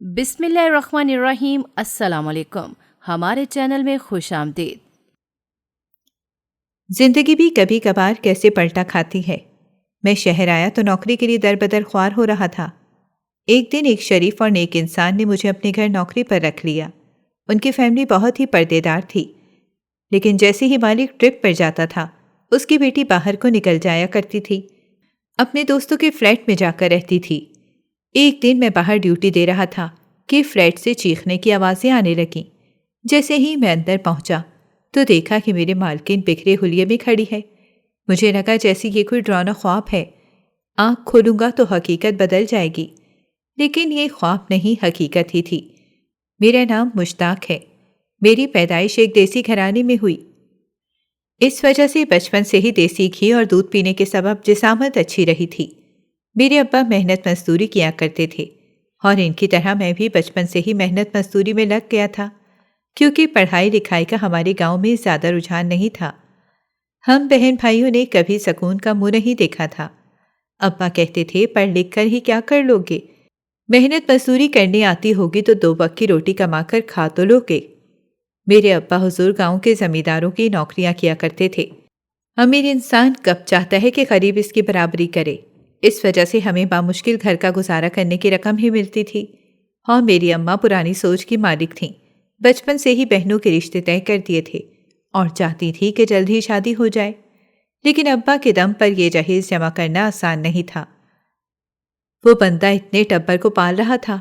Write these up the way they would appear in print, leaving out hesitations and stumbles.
بسم اللہ الرحمن الرحیم۔ السلام علیکم، ہمارے چینل میں خوش آمدید۔ زندگی بھی کبھی کبھار کیسے پلٹا کھاتی ہے۔ میں شہر آیا تو نوکری کے لیے در بدر خوار ہو رہا تھا۔ ایک دن ایک شریف اور نیک انسان نے مجھے اپنے گھر نوکری پر رکھ لیا۔ ان کی فیملی بہت ہی پردے دار تھی، لیکن جیسے ہی مالک ٹرپ پر جاتا تھا اس کی بیٹی باہر کو نکل جایا کرتی تھی، اپنے دوستوں کے فلیٹ میں جا کر رہتی تھی۔ ایک دن میں باہر ڈیوٹی دے رہا تھا کہ فلیٹ سے چیخنے کی آوازیں آنے لگیں۔ جیسے ہی میں اندر پہنچا تو دیکھا کہ میرے مالکن بکھرے حلیے میں کھڑی ہے۔ مجھے لگا جیسے یہ کوئی ڈراؤنا خواب ہے، آنکھ کھولوں گا تو حقیقت بدل جائے گی، لیکن یہ خواب نہیں، حقیقت ہی تھی۔ میرا نام مشتاق ہے، میری پیدائش ایک دیسی گھرانے میں ہوئی۔ اس وجہ سے بچپن سے ہی دیسی گھی اور دودھ پینے کے سبب جسامت اچھی رہی تھی۔ میرے ابا محنت مزدوری کیا کرتے تھے اور ان کی طرح میں بھی بچپن سے ہی محنت مزدوری میں لگ گیا تھا، کیونکہ پڑھائی لکھائی کا ہمارے گاؤں میں زیادہ رجحان نہیں تھا۔ ہم بہن بھائیوں نے کبھی سکون کا منہ نہیں دیکھا تھا۔ ابا کہتے تھے پڑھ لکھ کر ہی کیا کر لوگے، محنت مزدوری کرنے آتی ہوگی تو 2 وقت کی روٹی کما کر کھا تو لوگے۔ میرے ابا حضور گاؤں کے زمینداروں کی نوکریاں کیا کرتے تھے۔ امیر انسان کب چاہتا ہے کہ غریب اس کی برابری کرے، اس وجہ سے ہمیں بامشکل گھر کا گزارا کرنے کی رقم ہی ملتی تھی۔ اور میری اماں پرانی سوچ کی مالک تھیں، بچپن سے ہی بہنوں کے رشتے طے کر دیے تھے اور چاہتی تھی کہ جلد ہی شادی ہو جائے، لیکن ابا کے دم پر یہ جہیز جمع کرنا آسان نہیں تھا۔ وہ بندہ اتنے ٹبر کو پال رہا تھا،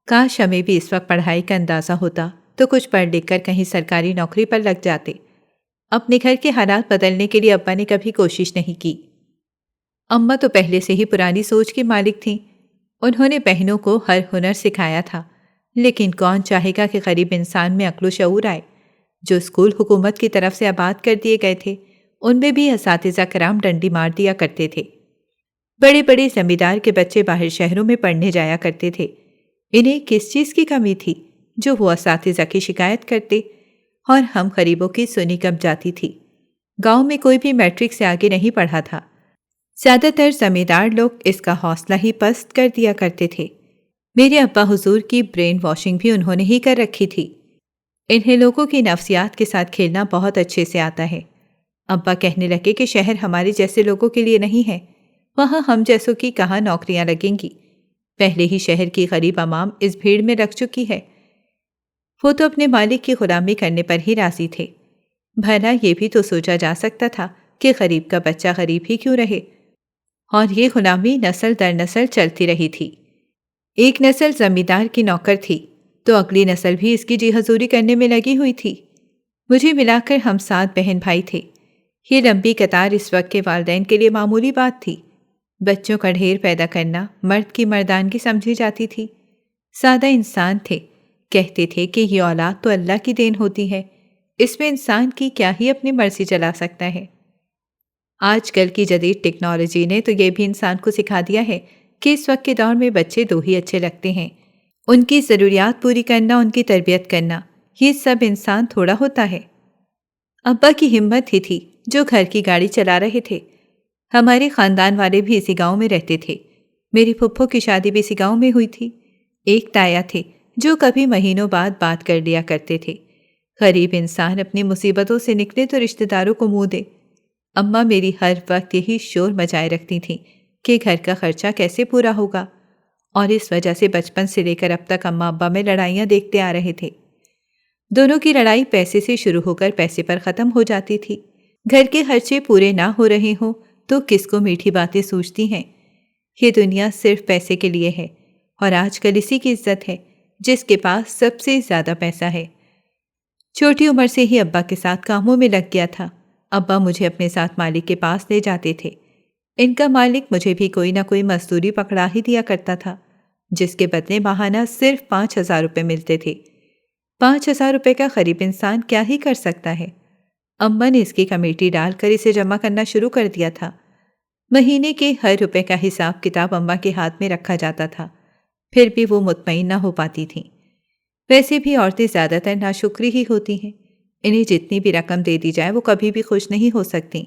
کاش ہمیں بھی اس وقت پڑھائی کا اندازہ ہوتا تو کچھ پڑھ لکھ کر کہیں سرکاری نوکری پر لگ جاتے۔ اپنے گھر کے حالات بدلنے کے لیے ابا نے کبھی کوشش نہیں کی۔ اماں تو پہلے سے ہی پرانی سوچ کی مالک تھیں، انہوں نے بہنوں کو ہر ہنر سکھایا تھا، لیکن کون چاہے گا کہ غریب انسان میں عقل و شعور آئے۔ جو اسکول حکومت کی طرف سے آباد کر دیے گئے تھے ان میں بھی اساتذہ کرام ڈنڈی مار دیا کرتے تھے۔ بڑے بڑے زمیندار کے بچے باہر شہروں میں پڑھنے جایا کرتے تھے، انہیں کس چیز کی کمی تھی جو وہ اساتذہ کی شکایت کرتے، اور ہم غریبوں کی سنی کب جاتی تھی۔ گاؤں میں کوئی بھی میٹرک سے آگے نہیں پڑھا تھا، زیادہ تر زمیندار لوگ اس کا حوصلہ ہی پست کر دیا کرتے تھے۔ میرے ابا حضور کی برین واشنگ بھی انہوں نے ہی کر رکھی تھی۔ انہیں لوگوں کی نفسیات کے ساتھ کھیلنا بہت اچھے سے آتا ہے۔ ابا کہنے لگے کہ شہر ہمارے جیسے لوگوں کے لیے نہیں ہے، وہاں ہم جیسوں کی کہاں نوکریاں لگیں گی، پہلے ہی شہر کی غریب عوام اس بھیڑ میں رکھ چکی ہے۔ وہ تو اپنے مالک کی غلامی کرنے پر ہی راضی تھے، بھلا یہ بھی تو سوچا جا سکتا تھا کہ غریب کا بچہ غریب ہی کیوں رہے، اور یہ غلامی نسل در نسل چلتی رہی تھی۔ ایک نسل زمیندار کی نوکر تھی تو اگلی نسل بھی اس کی جی حضوری کرنے میں لگی ہوئی تھی۔ مجھے ملا کر ہم 7 بہن بھائی تھے۔ یہ لمبی قطار اس وقت کے والدین کے لیے معمولی بات تھی۔ بچوں کا ڈھیر پیدا کرنا مرد کی مردانگی سمجھی جاتی تھی۔ سادہ انسان تھے، کہتے تھے کہ یہ اولاد تو اللہ کی دین ہوتی ہے، اس میں انسان کی کیا ہی اپنی مرضی چلا سکتا ہے۔ آج کل کی جدید ٹیکنالوجی نے تو یہ بھی انسان کو سکھا دیا ہے کہ اس وقت کے دور میں بچے 2 ہی اچھے لگتے ہیں، ان کی ضروریات پوری کرنا، ان کی تربیت کرنا، یہ سب انسان تھوڑا ہوتا ہے۔ ابا کی ہمت ہی تھی جو گھر کی گاڑی چلا رہے تھے۔ ہمارے خاندان والے بھی اسی گاؤں میں رہتے تھے، میری پھپھو کی شادی بھی اسی گاؤں میں ہوئی تھی۔ ایک تایا تھے جو کبھی مہینوں بعد بات کر لیا کرتے تھے۔ غریب انسان اپنی مصیبتوں سے نکلے تو رشتہ داروں کو منہ دے۔ اماں میری ہر وقت یہی شور مچائے رکھتی تھیں کہ گھر کا خرچہ کیسے پورا ہوگا، اور اس وجہ سے بچپن سے لے کر اب تک اماں ابا میں لڑائیاں دیکھتے آ رہے تھے۔ دونوں کی لڑائی پیسے سے شروع ہو کر پیسے پر ختم ہو جاتی تھی۔ گھر کے خرچے پورے نہ ہو رہے ہوں تو کس کو میٹھی باتیں سوچتی ہیں۔ یہ دنیا صرف پیسے کے لیے ہے، اور آج کل اسی کی عزت ہے جس کے پاس سب سے زیادہ پیسہ ہے۔ چھوٹی عمر سے ہی ابا کے ساتھ کاموں میں لگ گیا تھا۔ ابا مجھے اپنے ساتھ مالک کے پاس لے جاتے تھے۔ ان کا مالک مجھے بھی کوئی نہ کوئی مزدوری پکڑا ہی دیا کرتا تھا، جس کے بدلے ماہانہ صرف 5,000 روپے ملتے تھے۔ 5,000 روپے کا غریب انسان کیا ہی کر سکتا ہے۔ اماں نے اس کی کمیٹی ڈال کر اسے جمع کرنا شروع کر دیا تھا۔ مہینے کے ہر روپے کا حساب کتاب اماں کے ہاتھ میں رکھا جاتا تھا، پھر بھی وہ مطمئن نہ ہو پاتی تھیں۔ ویسے بھی عورتیں زیادہ تر ناشکری ہی ہوتی ہیں، انہیں جتنی بھی رقم دے دی جائے وہ کبھی بھی خوش نہیں ہو سکتی۔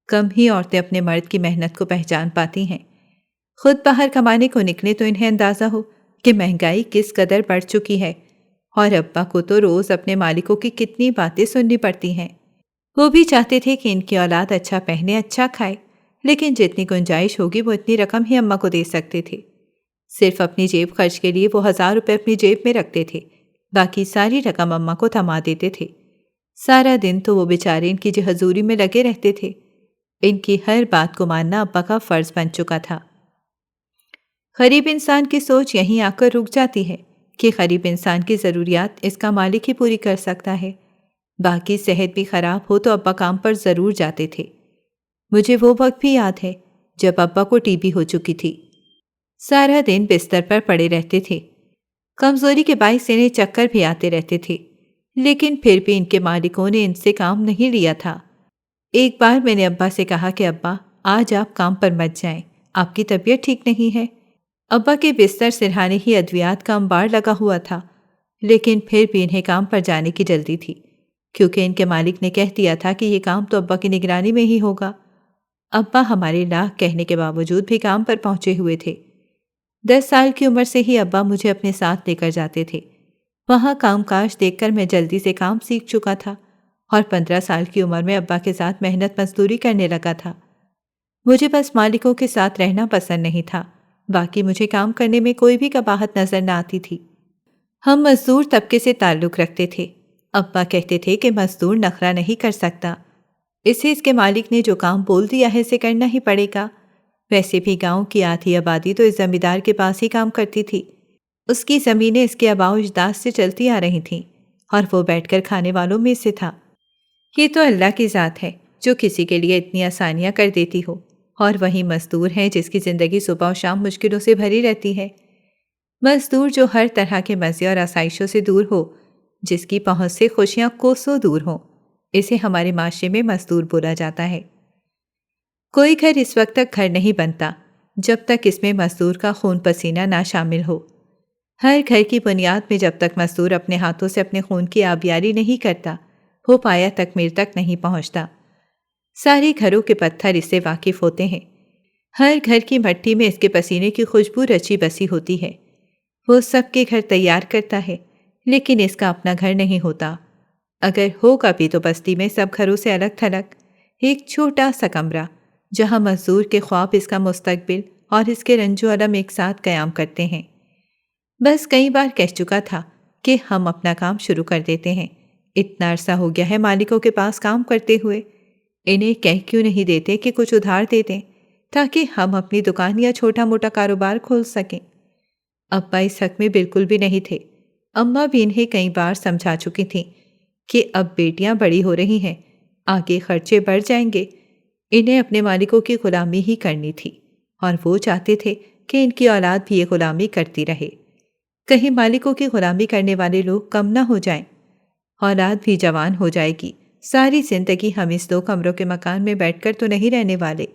کم ہی عورتیں اپنے مرد کی محنت کو پہچان پاتی ہیں۔ خود باہر کمانے کو نکلے تو انہیں اندازہ ہو کہ مہنگائی کس قدر بڑھ چکی ہے، اور ابا کو تو روز اپنے مالکوں کی کتنی باتیں سننی پڑتی ہیں۔ وہ بھی چاہتے تھے کہ ان کی اولاد اچھا پہنے، اچھا کھائے، لیکن جتنی گنجائش ہوگی وہ اتنی رقم ہی اماں کو دے سکتے تھے۔ صرف اپنی جیب خرچ کے لیے وہ 1000 روپے اپنی جیب میں رکھتے تھے، باقی ساری رقم اماں کو تھما دیتے تھے۔ سارا دن تو وہ بیچارے ان کی حضوری میں لگے رہتے تھے۔ ان کی ہر بات کو ماننا ابا کا فرض بن چکا تھا۔ غریب انسان کی سوچ یہیں آ کر رک جاتی ہے کہ غریب انسان کی ضروریات اس کا مالک ہی پوری کر سکتا ہے۔ باقی صحت بھی خراب ہو تو ابا کام پر ضرور جاتے تھے۔ مجھے وہ وقت بھی یاد ہے جب ابا کو ٹی بی ہو چکی تھی۔ سارا دن بستر پر پڑے رہتے تھے۔ کمزوری کے باعث انہیں چکر بھی آتے رہتے تھے، لیکن پھر بھی ان کے مالکوں نے ان سے کام نہیں لیا تھا۔ ایک بار میں نے ابا سے کہا کہ ابا، آج آپ کام پر مت جائیں، آپ کی طبیعت ٹھیک نہیں ہے۔ ابا کے بستر سرہانے ہی ادویات کا انبار لگا ہوا تھا، لیکن پھر بھی انہیں کام پر جانے کی جلدی تھی، کیونکہ ان کے مالک نے کہہ دیا تھا کہ یہ کام تو ابا کی نگرانی میں ہی ہوگا۔ ابا ہمارے لاکھ کہنے کے باوجود بھی کام پر پہنچے ہوئے تھے۔ 10 سال کی عمر سے ہی ابا مجھے اپنے ساتھ لے کر جاتے تھے۔ وہاں کام کاج دیکھ کر میں جلدی سے کام سیکھ چکا تھا، اور 15 سال کی عمر میں ابا کے ساتھ محنت مزدوری کرنے لگا تھا۔ مجھے بس مالکوں کے ساتھ رہنا پسند نہیں تھا، باقی مجھے کام کرنے میں کوئی بھی قباحت نظر نہ آتی تھی۔ ہم مزدور طبقے سے تعلق رکھتے تھے۔ ابا کہتے تھے کہ مزدور نخرہ نہیں کر سکتا، اسے اس کے مالک نے جو کام بول دیا ہے اسے کرنا ہی پڑے گا۔ ویسے بھی گاؤں کی آدھی آبادی تو اس زمیندار کے پاس ہی کام کرتی تھی۔ اس کی زمینیں اس کے آباء و اجداد سے چلتی آ رہی تھیں، اور وہ بیٹھ کر کھانے والوں میں سے تھا۔ یہ تو اللہ کی ذات ہے جو کسی کے لیے اتنی آسانیاں کر دیتی ہو، اور وہی مزدور ہے جس کی زندگی صبح و شام مشکلوں سے بھری رہتی ہے۔ مزدور جو ہر طرح کے مزے اور آسائشوں سے دور ہو، جس کی پہنچ سے خوشیاں کوسوں دور ہوں، اسے ہمارے معاشرے میں مزدور بولا جاتا ہے۔ کوئی گھر اس وقت تک گھر نہیں بنتا جب تک اس میں مزدور کا خون پسینہ نہ شامل ہو۔ ہر گھر کی بنیاد میں جب تک مزدور اپنے ہاتھوں سے اپنے خون کی آبیاری نہیں کرتا، وہ پایا تکمیل تک نہیں پہنچتا۔ سارے گھروں کے پتھر اس سے واقف ہوتے ہیں۔ ہر گھر کی مٹی میں اس کے پسینے کی خوشبو رچی بسی ہوتی ہے۔ وہ سب کے گھر تیار کرتا ہے، لیکن اس کا اپنا گھر نہیں ہوتا۔ اگر ہوگا بھی تو بستی میں سب گھروں سے الگ تھلگ ایک چھوٹا سا کمرہ، جہاں مزدور کے خواب اس کا مستقبل اور اس کے رنج و الم ایک ساتھ قیام کرتے ہیں۔ بس کئی بار کہہ چکا تھا کہ ہم اپنا کام شروع کر دیتے ہیں۔ اتنا عرصہ ہو گیا ہے مالکوں کے پاس کام کرتے ہوئے، انہیں کہہ کیوں نہیں دیتے کہ کچھ ادھار دے دیں تاکہ ہم اپنی دکان یا چھوٹا موٹا کاروبار کھول سکیں۔ ابا اس حق میں بالکل بھی نہیں تھے۔ اماں بھی انہیں کئی بار سمجھا چکی تھیں کہ اب بیٹیاں بڑی ہو رہی ہیں، آگے خرچے بڑھ جائیں گے، انہیں اپنے مالکوں کی غلامی ہی کرنی تھی، اور وہ چاہتے تھے کہ ان کی اولاد بھی یہ غلامی کرتی رہے۔ کہیں مالکوں کی غلامی کرنے والے لوگ کم نہ ہو جائیں۔ اولاد بھی جوان ہو جائے گی، ساری زندگی ہم اس 2 کمروں کے مکان میں بیٹھ کر تو نہیں رہنے والے۔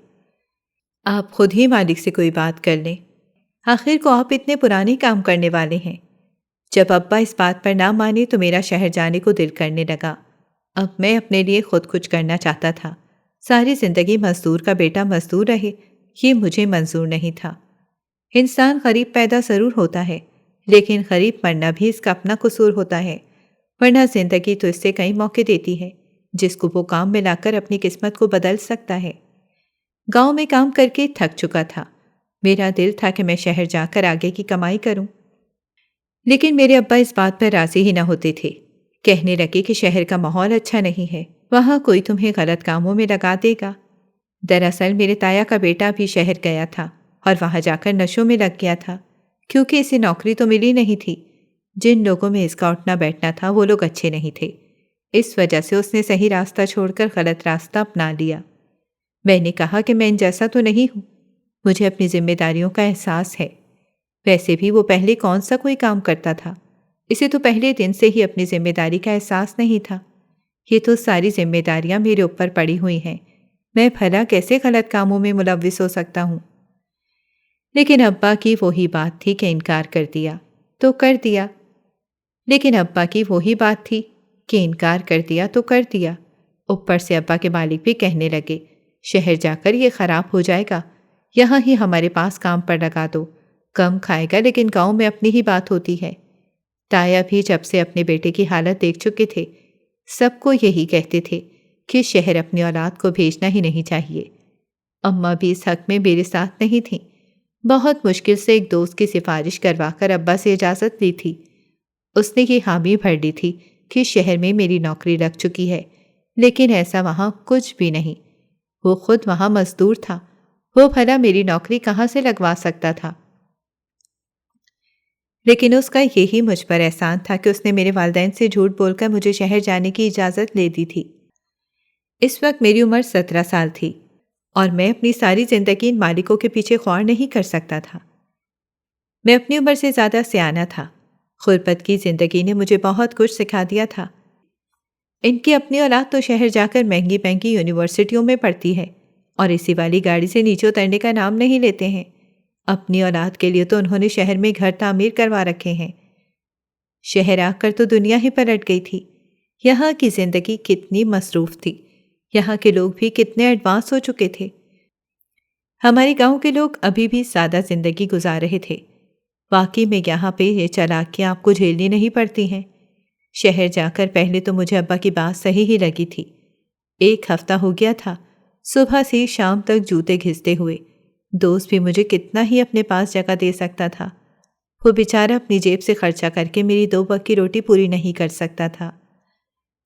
آپ خود ہی مالک سے کوئی بات کر لیں، آخر کو آپ اتنے پرانے کام کرنے والے ہیں۔ جب ابا اس بات پر نہ مانے تو میرا شہر جانے کو دل کرنے لگا۔ اب میں اپنے لیے خود کچھ کرنا چاہتا تھا۔ ساری زندگی مزدور کا بیٹا مزدور رہے، یہ مجھے منظور نہیں تھا۔ انسان غریب پیدا ضرور ہوتا ہے، لیکن غریب مرنا بھی اس کا اپنا قصور ہوتا ہے، ورنہ زندگی تو اس سے کئی موقع دیتی ہے جس کو وہ کام میں لا کر اپنی قسمت کو بدل سکتا ہے۔ گاؤں میں کام کر کے تھک چکا تھا۔ میرا دل تھا کہ میں شہر جا کر آگے کی کمائی کروں، لیکن میرے ابا اس بات پر راضی ہی نہ ہوتے تھے۔ کہنے لگے کہ شہر کا ماحول اچھا نہیں ہے، وہاں کوئی تمہیں غلط کاموں میں لگا دے گا۔ دراصل میرے تایا کا بیٹا بھی شہر گیا تھا اور وہاں جا کر نشوں میں لگ گیا تھا، کیونکہ اسے نوکری تو ملی نہیں تھی۔ جن لوگوں میں اس کا اٹھنا بیٹھنا تھا وہ لوگ اچھے نہیں تھے، اس وجہ سے اس نے صحیح راستہ چھوڑ کر غلط راستہ اپنا لیا۔ میں نے کہا کہ میں ان جیسا تو نہیں ہوں، مجھے اپنی ذمہ داریوں کا احساس ہے۔ ویسے بھی وہ پہلے کون سا کوئی کام کرتا تھا، اسے تو پہلے دن سے ہی اپنی ذمہ داری کا احساس نہیں تھا۔ یہ تو ساری ذمہ داریاں میرے اوپر پڑی ہوئی ہیں، میں بھلا کیسے غلط کاموں میں ملوث ہو سکتا ہوں؟ لیکن ابا کی وہی بات تھی کہ انکار کر دیا تو کر دیا، اوپر سے ابا کے مالک بھی کہنے لگے، شہر جا کر یہ خراب ہو جائے گا، یہاں ہی ہمارے پاس کام پر لگا دو، کم کھائے گا، لیکن گاؤں میں اپنی ہی بات ہوتی ہے۔ تایا بھی جب سے اپنے بیٹے کی حالت دیکھ چکے تھے، سب کو یہی کہتے تھے کہ شہر اپنی اولاد کو بھیجنا ہی نہیں چاہیے۔ اماں بھی اس حق میں میرے ساتھ نہیں تھیں۔ بہت مشکل سے ایک دوست کی سفارش کروا کر ابا سے اجازت لی تھی۔ اس نے یہ حامی بھر لی تھی کہ شہر میں میری نوکری لگ چکی ہے، لیکن ایسا وہاں کچھ بھی نہیں۔ وہ خود وہاں مزدور تھا، وہ بھلا میری نوکری کہاں سے لگوا سکتا تھا؟ لیکن اس کا یہی مجھ پر احسان تھا کہ اس نے میرے والدین سے جھوٹ بول کر مجھے شہر جانے کی اجازت لے دی تھی۔ اس وقت میری عمر 17 سال تھی اور میں اپنی ساری زندگی ان مالکوں کے پیچھے خوار نہیں کر سکتا تھا۔ میں اپنی عمر سے زیادہ سیانہ تھا۔ غربت کی زندگی نے مجھے بہت کچھ سکھا دیا تھا۔ ان کی اپنی اولاد تو شہر جا کر مہنگی مہنگی یونیورسٹیوں میں پڑھتی ہے اور اسی والی گاڑی سے نیچے اترنے کا نام نہیں لیتے ہیں۔ اپنی اولاد کے لیے تو انہوں نے شہر میں گھر تعمیر کروا رکھے ہیں۔ شہر آ کر تو دنیا ہی پلٹ گئی تھی۔ یہاں کی زندگی کتنی مصروف تھی، یہاں کے لوگ بھی کتنے ایڈوانس ہو چکے تھے۔ ہمارے گاؤں کے لوگ ابھی بھی سادہ زندگی گزار رہے تھے۔ واقعی میں یہاں پہ یہ چالاکیاں آپ کو جھیلنی نہیں پڑتی ہیں۔ شہر جا کر پہلے تو مجھے ابا کی بات صحیح ہی لگی تھی۔ ایک ہفتہ ہو گیا تھا، صبح سے شام تک جوتے گھستے ہوئے۔ دوست بھی مجھے کتنا ہی اپنے پاس جگہ دے سکتا تھا، وہ بیچارہ اپنی جیب سے خرچہ کر کے میری 2 وقت کی روٹی پوری نہیں کر سکتا تھا۔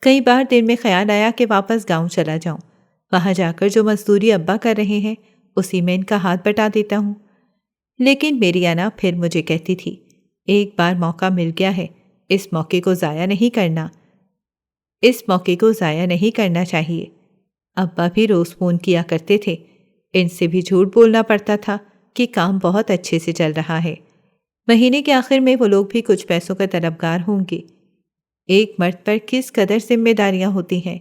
کئی بار دن میں خیال آیا کہ واپس گاؤں چلا جاؤں، وہاں جا کر جو مزدوری ابا کر رہے ہیں اسی میں ان کا ہاتھ بٹا دیتا ہوں۔ لیکن میری انا پھر مجھے کہتی تھی، ایک بار موقع مل گیا ہے، اس موقع کو ضائع نہیں کرنا، اس موقع کو ضائع نہیں کرنا چاہیے۔ ابا بھی روز فون کیا کرتے تھے، ان سے بھی جھوٹ بولنا پڑتا تھا کہ کام بہت اچھے سے چل رہا ہے۔ مہینے کے آخر میں وہ لوگ بھی کچھ پیسوں کا طلبگار ہوں گے۔ ایک مرد پر کس قدر ذمہ داریاں ہوتی ہیں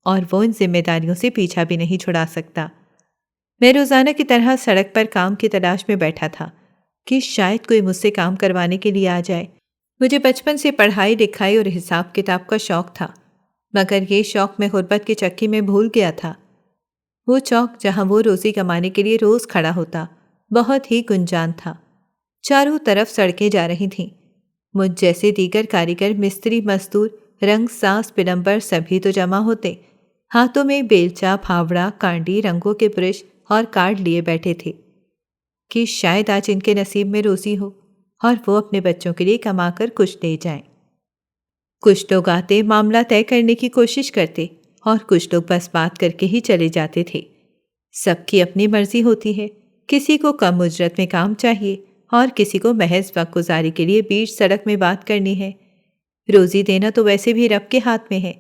اور وہ ان ذمہ داریوں سے پیچھا بھی نہیں چھڑا سکتا۔ میں روزانہ کی طرح سڑک پر کام کی تلاش میں بیٹھا تھا کہ شاید کوئی مجھ سے کام کروانے کے لیے آ جائے۔ مجھے بچپن سے پڑھائی لکھائی اور حساب کتاب کا شوق تھا، مگر یہ شوق میں غربت کی چکی میں بھول گیا تھا۔ وہ چوک جہاں وہ روزی کمانے کے لیے روز کھڑا ہوتا بہت ہی گنجان تھا۔ چاروں طرف سڑکیں جا رہی تھیں۔ مجھ جیسے دیگر کاریگر، مستری، مزدور، رنگ ساز، پلمبر سبھی تو جمع ہوتے، ہاتھوں میں بیلچا، پھاوڑا، کانڈی، رنگوں کے برش اور کارڈ لیے بیٹھے تھے کہ شاید آج ان کے نصیب میں روزی ہو اور وہ اپنے بچوں کے لیے کما کر کچھ لے جائیں۔ کچھ لوگ آتے، معاملہ طے کرنے کی کوشش کرتے اور کچھ لوگ بس بات کر کے ہی چلے جاتے تھے۔ سب کی اپنی مرضی ہوتی ہے، کسی کو کم اجرت میں کام چاہیے اور کسی کو محض وقت گزاری کے لیے بیچ سڑک میں بات کرنی ہے۔ روزی دینا تو ویسے بھی رب کے ہاتھ میں ہے،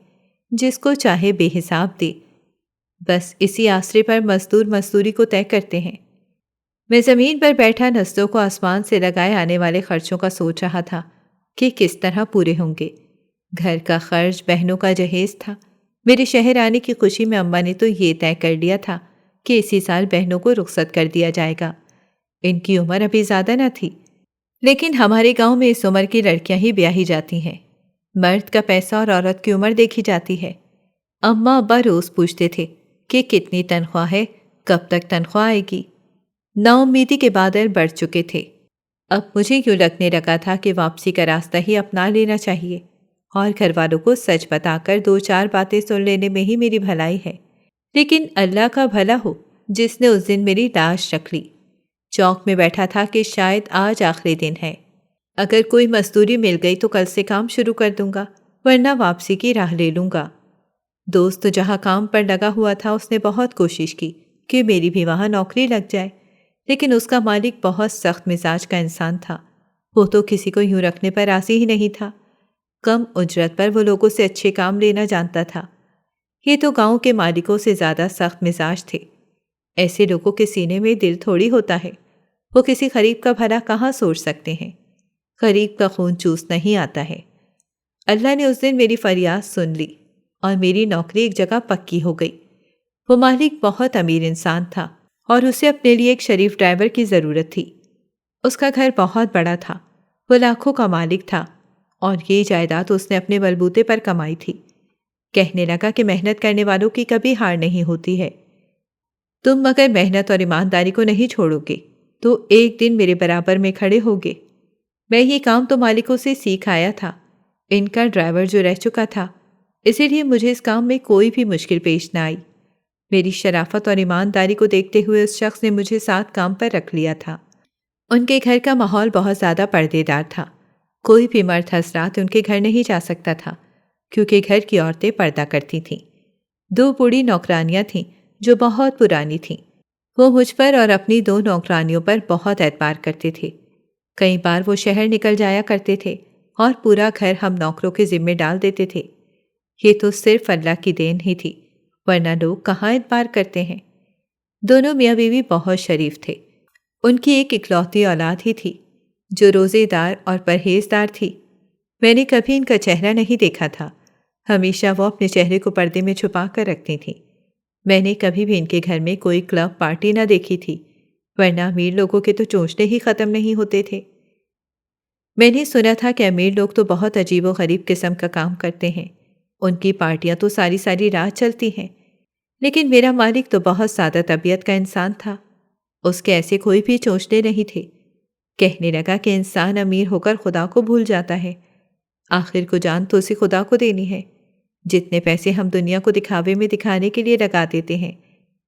جس کو چاہے بے حساب دے۔ بس اسی آسرے پر مزدور مزدوری کو طے کرتے ہیں۔ میں زمین پر بیٹھا نسلوں کو آسمان سے لگائے آنے والے خرچوں کا سوچ رہا تھا کہ کس طرح پورے ہوں گے۔ گھر کا خرچ، بہنوں کا جہیز تھا۔ میرے شہر آنے کی خوشی میں اماں نے تو یہ طے کر لیا تھا کہ اسی سال بہنوں کو رخصت کر دیا جائے گا۔ ان کی عمر ابھی زیادہ نہ تھی، لیکن ہمارے گاؤں میں اس عمر کی لڑکیاں ہی بیاہی جاتی ہیں۔ مرد کا پیسہ اور عورت کی عمر دیکھی جاتی ہے۔ اماں ابا روز پوچھتے تھے کہ کتنی تنخواہ ہے، کب تک تنخواہ آئے گی۔ نا امیدی کے بادل بڑھ چکے تھے۔ اب مجھے یوں لگنے لگا تھا کہ واپسی کا راستہ ہی اپنا لینا چاہیے اور گھر والوں کو سچ بتا کر 2-4 باتیں سن لینے میں ہی میری بھلائی ہے۔ لیکن اللہ کا بھلا ہو جس نے اس دن میری لاش رکھ لی۔ چوک میں بیٹھا تھا کہ شاید آج آخری دن ہے، اگر کوئی مزدوری مل گئی تو کل سے کام شروع کر دوں گا، ورنہ واپسی کی راہ لے لوں گا۔ دوست جہاں کام پر لگا ہوا تھا اس نے بہت کوشش کی کہ میری بھی وہاں نوکری لگ جائے، لیکن اس کا مالک بہت سخت مزاج کا انسان تھا۔ وہ تو کسی کو یوں رکھنے پر راضی ہی نہیں تھا۔ کم اجرت پر وہ لوگوں سے اچھے کام لینا جانتا تھا۔ یہ تو گاؤں کے مالکوں سے زیادہ سخت مزاج تھے۔ ایسے لوگوں کے سینے میں دل تھوڑی ہوتا ہے، وہ کسی غریب کا بھلا کہاں سوچ سکتے ہیں؟ غریب کا خون چوس نہیں آتا ہے۔ اللہ نے اس دن میری فریاد سن لی اور میری نوکری ایک جگہ پکی ہو گئی۔ وہ مالک بہت امیر انسان تھا اور اسے اپنے لیے ایک شریف ڈرائیور کی ضرورت تھی۔ اس کا گھر بہت بڑا تھا، وہ لاکھوں کا مالک تھا اور یہ جائیداد اس نے اپنے بلبوتے پر کمائی تھی۔ کہنے لگا کہ محنت کرنے والوں کی کبھی ہار نہیں ہوتی ہے، تم مگر محنت اور ایمانداری کو نہیں چھوڑو گے۔ تو ایک دن میرے برابر میں کھڑے ہوگے۔ میں یہ کام تو مالکوں سے سیکھ آیا تھا، ان کا ڈرائیور جو رہ چکا تھا، اسی لیے مجھے اس کام میں کوئی بھی مشکل پیش نہ آئی۔ میری شرافت اور ایمانداری کو دیکھتے ہوئے اس شخص نے مجھے ساتھ کام پر رکھ لیا تھا۔ ان کے گھر کا ماحول بہت زیادہ پردے دار تھا۔ کوئی بھی مرد حضرات ان کے گھر نہیں جا سکتا تھا، کیونکہ گھر کی عورتیں پردہ کرتی تھیں۔ 2 بوڑھی نوکرانیاں تھیں جو بہت پرانی تھیں۔ وہ مجھ پر اور اپنی 2 نوکرانیوں پر بہت اعتبار کرتے تھے۔ کئی بار وہ شہر نکل جایا کرتے تھے اور پورا گھر ہم نوکروں کے ذمے ڈال دیتے تھے۔ یہ تو صرف اللہ کی دین ہی تھی، ورنہ لوگ کہاں اعتبار کرتے ہیں۔ دونوں میاں بیوی بہت شریف تھے۔ ان کی ایک اکلوتی اولاد ہی تھی جو روزے دار اور پرہیزدار تھی۔ میں نے کبھی ان کا چہرہ نہیں دیکھا تھا، ہمیشہ وہ اپنے چہرے کو پردے میں چھپا کر رکھتی تھیں۔ میں نے کبھی بھی ان کے گھر میں کوئی کلب پارٹی نہ دیکھی تھی، ورنہ امیر لوگوں کے تو چونچنے ہی ختم نہیں ہوتے تھے۔ میں نے سنا تھا کہ امیر لوگ تو بہت عجیب و غریب قسم کا کام کرتے ہیں، ان کی پارٹیاں تو ساری ساری رات چلتی ہیں، لیکن میرا مالک تو بہت سادہ طبیعت کا انسان تھا، اس کے ایسے کوئی بھی چونچنے نہیں تھے۔ کہنے لگا کہ انسان امیر ہو کر خدا کو بھول جاتا ہے، آخر کو جان تو اسے خدا کو دینی ہے۔ جتنے پیسے ہم دنیا کو دکھاوے میں دکھانے کے لیے لگا دیتے ہیں،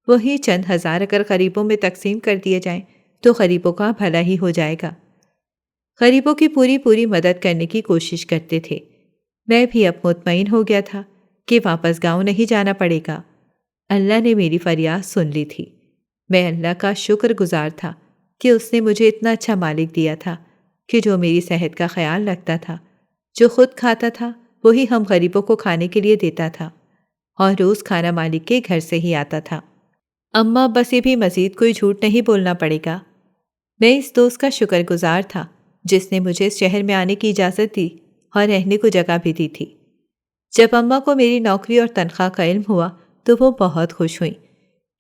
وہی چند ہزار اگر غریبوں میں تقسیم کر دیے جائیں تو غریبوں کا بھلا ہی ہو جائے گا۔ غریبوں کی پوری مدد کرنے کی کوشش کرتے تھے۔ میں بھی اب مطمئن ہو گیا تھا کہ واپس گاؤں نہیں جانا پڑے گا۔ اللہ نے میری فریاد سن لی تھی۔ میں اللہ کا شکر گزار تھا کہ اس نے مجھے اتنا اچھا مالک دیا تھا کہ جو میری صحت کا خیال رکھتا تھا، جو خود کھاتا تھا وہی ہم غریبوں کو کھانے کے لیے دیتا تھا، اور روز کھانا مالک کے گھر سے ہی آتا تھا۔ اماں بس یہ بھی مزید کوئی جھوٹ نہیں بولنا پڑے گا۔ میں اس دوست کا شکر گزار تھا جس نے مجھے اس شہر میں آنے کی اجازت دی اور رہنے کو جگہ بھی دی تھی۔ جب اماں کو میری نوکری اور تنخواہ کا علم ہوا تو وہ بہت خوش ہوئیں۔